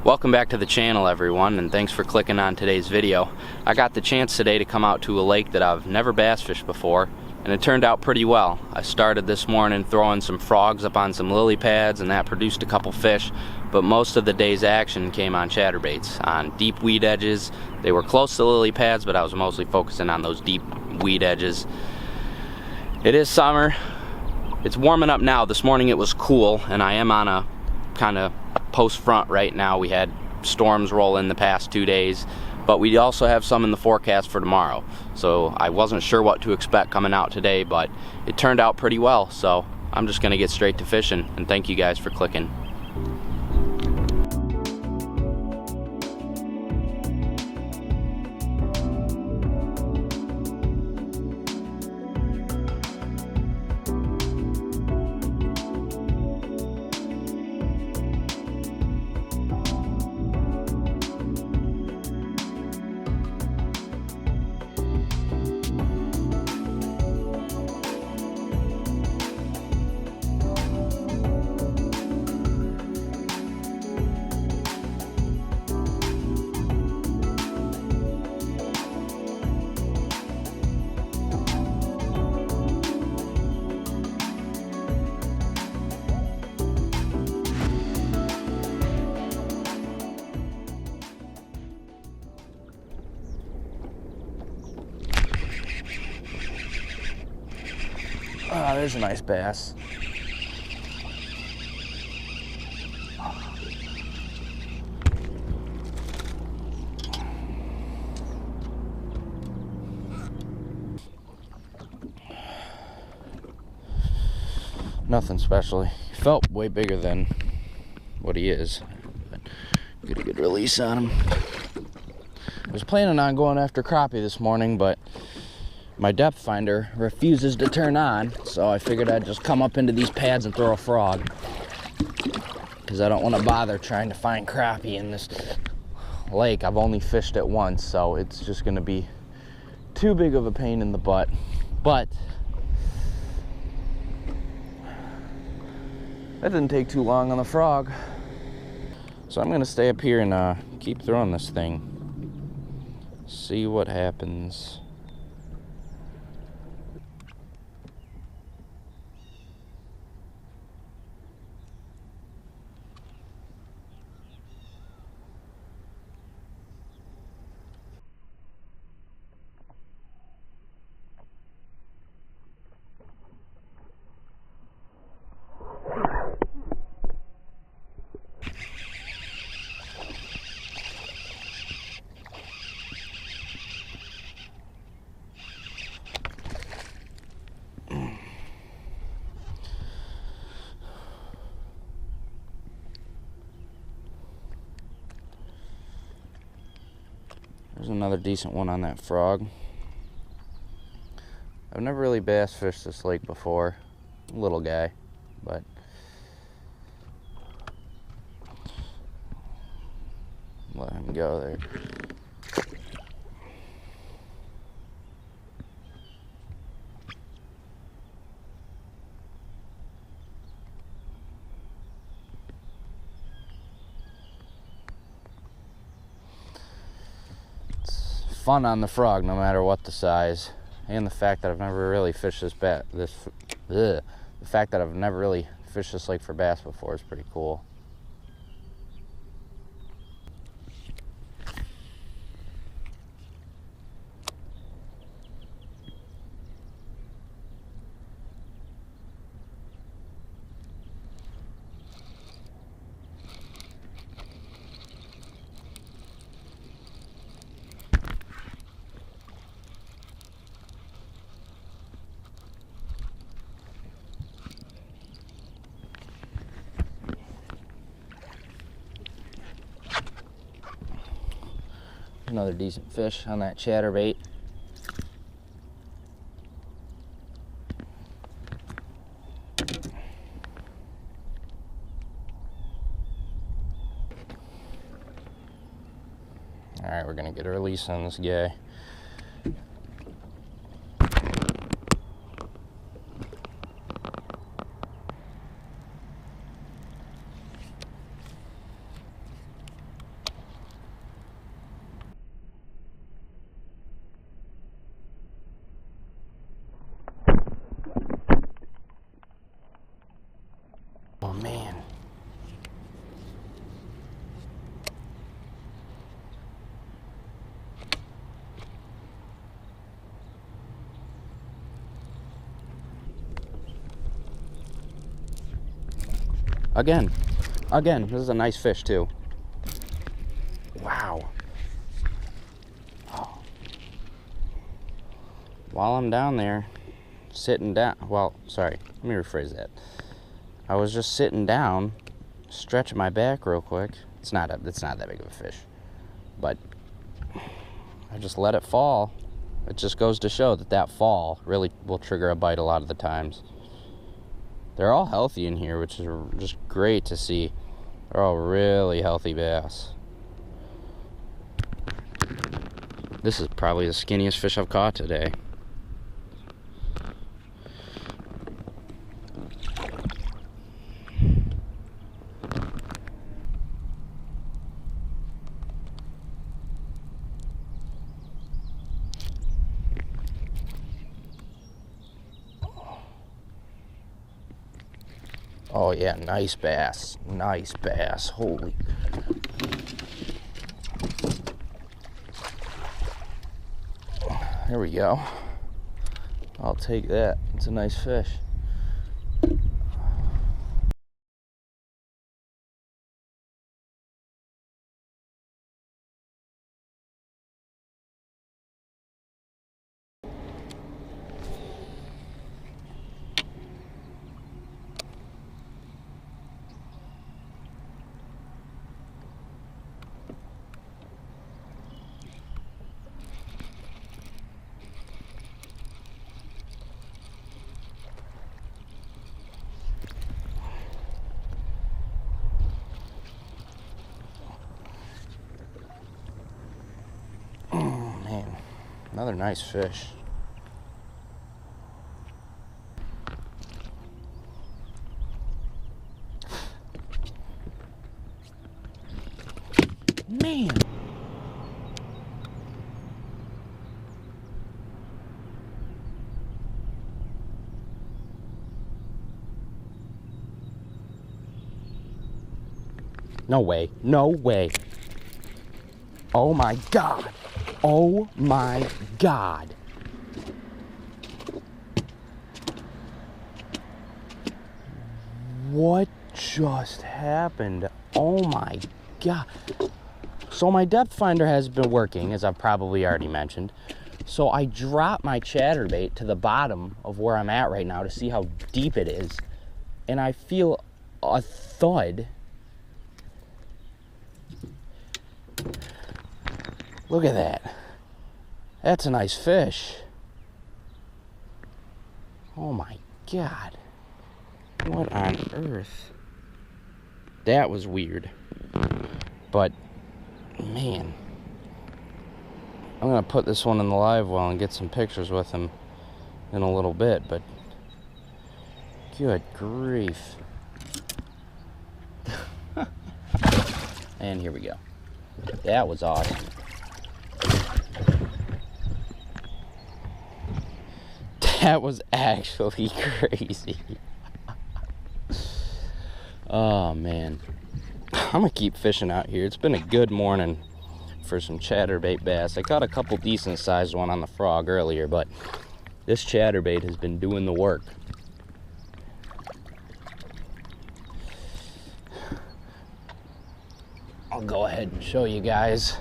Welcome back to the channel, everyone, and thanks for clicking on today's video. I got the chance today to come out to a lake that I've never bass fished before, and it turned out pretty well. I started this morning throwing some frogs up on some lily pads, and that produced a couple fish, but most of the day's action came on chatterbaits, on deep weed edges. They were close to lily pads, but I was mostly focusing on those deep weed edges. It is summer. It's warming up now. This morning it was cool, and I am on a kind of post front right now. We had storms roll in the past 2 days, but we also have some in the forecast for tomorrow. So I wasn't sure what to expect coming out today, but it turned out pretty well. So I'm just gonna get straight to fishing, and thank you guys for clicking. Ah, there's a nice bass. Nothing special. He felt way bigger than what he is. Get a good release on him. I was planning on going after crappie this morning, but my depth finder refuses to turn on, so I figured I'd just come up into these pads and throw a frog, because I don't want to bother trying to find crappie in this lake. I've only fished it once, so it's just going to be too big of a pain in the butt. But that didn't take too long on the frog, so I'm going to stay up here and keep throwing this thing, see what happens. There's another decent one on that frog. I've never really bass fished this lake before. Little guy, but let him go there. Fun on the frog, no matter what the size, and the fact that I've never really fished the fact that I've never really fished this lake for bass before is pretty cool. Another decent fish on that chatterbait. All right, we're gonna get a release on this guy. Again, this is a nice fish too. Wow. Oh. While I'm down there, sitting down, well, sorry, let me rephrase that. I was just sitting down, stretching my back real quick. It's not that big of a fish, but I just let it fall. It just goes to show that fall really will trigger a bite a lot of the times. They're all healthy in here, which is just great to see. They're all really healthy bass. This is probably the skinniest fish I've caught today. Oh yeah, nice bass. Nice bass. Holy. There we go. I'll take that. It's a nice fish. Another nice fish. Man. No way. No way. Oh my God. Oh my God. What just happened? Oh my God. So my depth finder has been working, as I've probably already mentioned. So I dropped my chatterbait to the bottom of where I'm at right now to see how deep it is. And I feel a thud. Look at that. That's a nice fish. Oh my God. What on earth? That was weird. But, man. I'm going to put this one in the live well and get some pictures with him in a little bit, but good grief. And here we go. That was awesome. That was actually crazy. Oh man, I'm gonna keep fishing out here. It's been a good morning for some chatterbait bass. I caught a couple decent sized one on the frog earlier, but this chatterbait has been doing the work. I'll go ahead and show you guys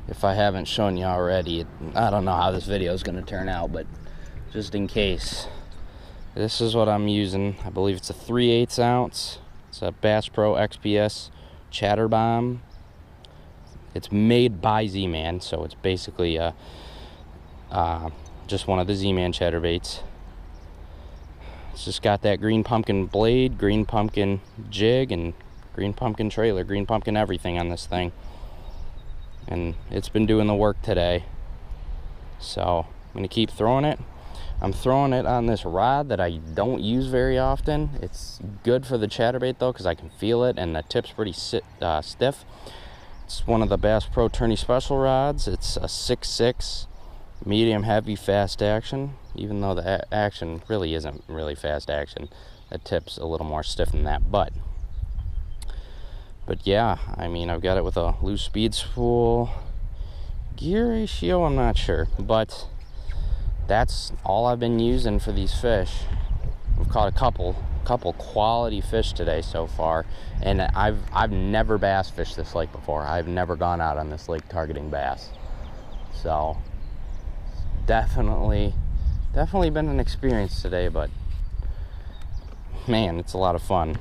if I haven't shown you already. I don't know how this video is gonna turn out, but just in case, this is what I'm using. I believe it's a 3/8 ounce. It's a Bass Pro XPS Chatter Bomb. It's made by Z-Man, so it's basically just one of the Z-Man chatterbaits. It's just got that green pumpkin blade, green pumpkin jig, and green pumpkin trailer, green pumpkin everything on this thing. And it's been doing the work today. So I'm gonna keep throwing it. I'm throwing it on this rod that I don't use very often. It's good for the chatterbait though, because I can feel it and the tip's pretty stiff. It's one of the Bass Pro Tourney Special rods. It's a 6.6 medium heavy fast action, even though the action really isn't really fast action. The tip's a little more stiff than that, but yeah, I mean, I've got it with a loose speed spool. Gear ratio, I'm not sure, but that's all I've been using for these fish. I've caught a couple couple quality fish today so far, and I've never bass fished this lake before. I've never gone out on this lake targeting bass, so definitely been an experience today, but man, it's a lot of fun.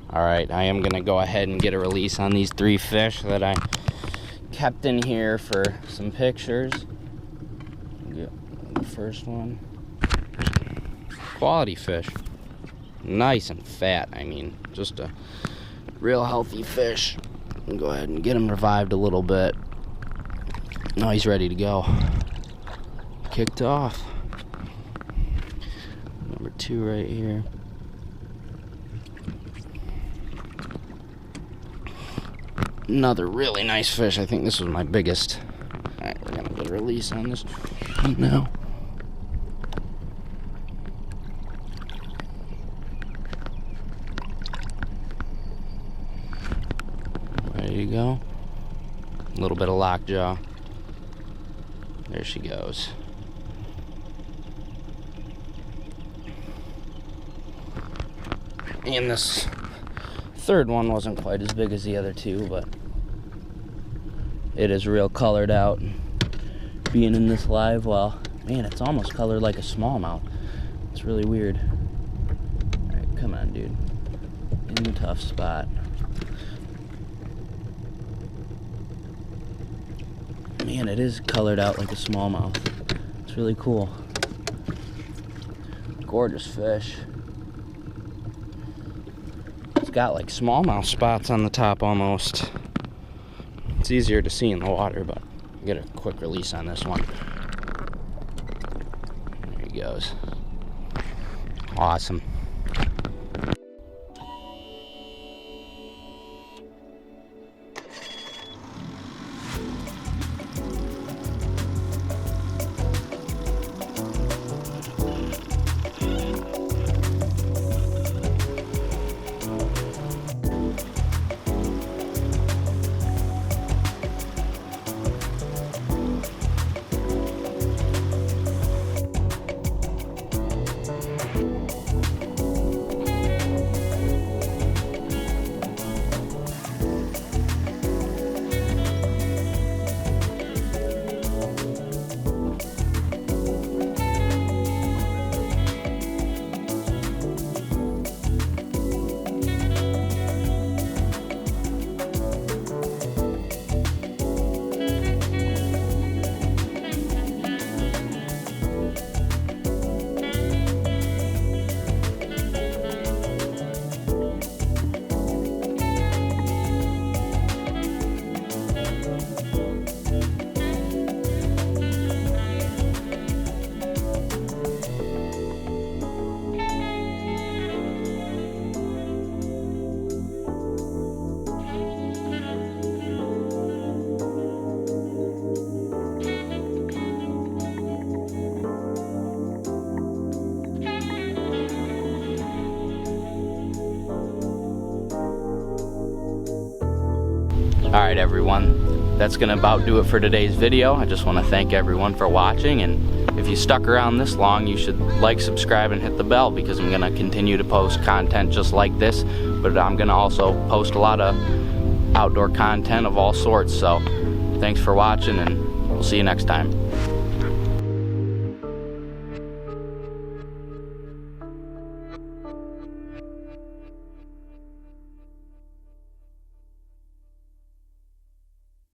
All right, I am gonna go ahead and get a release on these 3 fish that I kept in here for some pictures. Get the first one. Quality fish, nice and fat. I mean, just a real healthy fish. Go ahead and get him revived a little bit. Now he's ready to go. Kicked off. Number 2 right here. Another really nice fish. I think this was my biggest. All right, we're gonna get a release on this one now. There you go. A little bit of lockjaw. There she goes. And this third one wasn't quite as big as the other 2, but it is real colored out. Being in this live well, man, it's almost colored like a smallmouth. It's really weird. All right, come on, dude. In the tough spot. Man, it is colored out like a smallmouth. It's really cool. Gorgeous fish. It's got like smallmouth spots on the top almost. It's easier to see in the water, but get a quick release on this one. There he goes. Awesome. Alright everyone, that's gonna about do it for today's video. I just want to thank everyone for watching, and if you stuck around this long, you should like, subscribe, and hit the bell, because I'm gonna continue to post content just like this, but I'm gonna also post a lot of outdoor content of all sorts. So thanks for watching, and we'll see you next time.